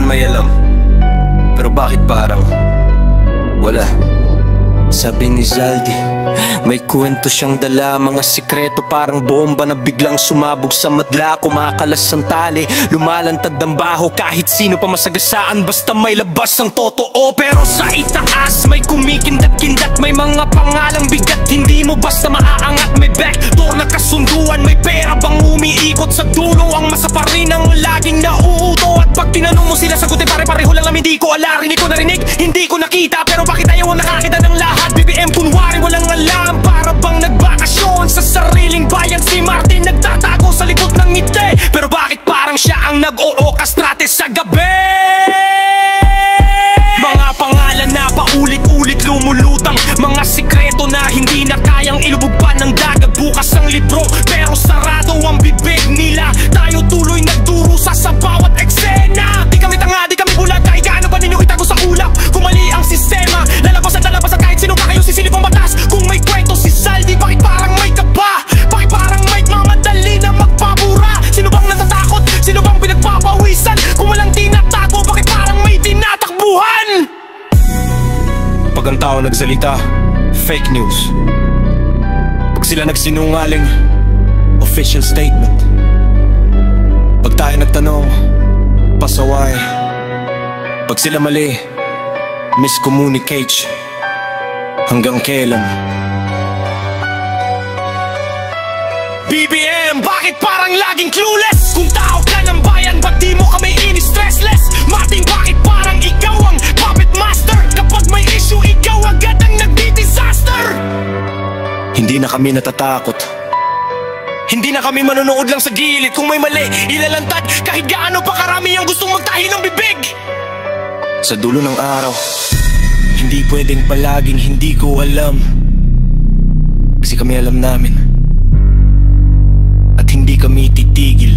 may alam, pero bakit parang wala? Sabi ni Zaldi, may kwento siyang dala, mga sikreto parang bomba na biglang sumabog sa madla. Kumakalas ang tali, lumalantad ang baho, kahit sino pa masagasaan basta may labas ang totoo. Pero sa itaas may kumikindat-kindat, may mga pangalang bigat, hindi mo basta maaangat. May backdoor na kasunduan, may pera bang umiikot sa dulo. Ang masa pa rin ang laging nauuto, at pag tinanong mo sila sagutin pare-pareho lang. Hindi ko ala, hindi ko narinig, hindi ko nakita, pero bakit ayaw ang nakakita ng lahat? BBM kunwari walang alam, para bang nagbakasyon sa sariling bayan. Si Martin nagtatago sa likod ng ngiti, pero bakit parang siya ang nag-o-orchestrate sa gabi? Mga pangalan na paulit-ulit lumulutang, mga sikreto na hindi na kayang ilubog pa ng dagat. Bukas ang libro pero sarado ang bibig nila, tayo tuloy nagdurusa sa bawat eksena. Di kami tanga, di kami bulag, kahit gaano pa ninyo itago sa ulap. Kung mali ang sistema, lalabas at kahit sino pa kayo sisilip ang batas. Kung may kwento si Zaldi, bakit parang may kaba? Bakit parang may mamadali na magpabura? Sino bang natatakot? Sino bang pinagpapawisan? Kung walang tinatago, bakit parang may tinatakbuhan? Pag ang tao nagsalita, fake news. Pag sila nagsinungaling, official statement. Pag tayo nagtanong, pasaway. Pag sila mali, miscommunicate. Hanggang kailan? BBM, bakit parang laging clueless? Kung tao ka ng bayan, ba't di mo kami ini-stressless? Martin, bakit parang ikaw ang puppet master? Kapag may issue, ikaw agad ang nagdi-disaster. Hindi na kami natatakot, hindi na kami manonood lang sa gilid. Kung may mali, ilalantad kahit gaano pa karami ang gustong magtahi ng bibig. Sa dulo ng araw, hindi pwedeng palaging hindi ko alam, kasi kami alam namin, at hindi kami titigil.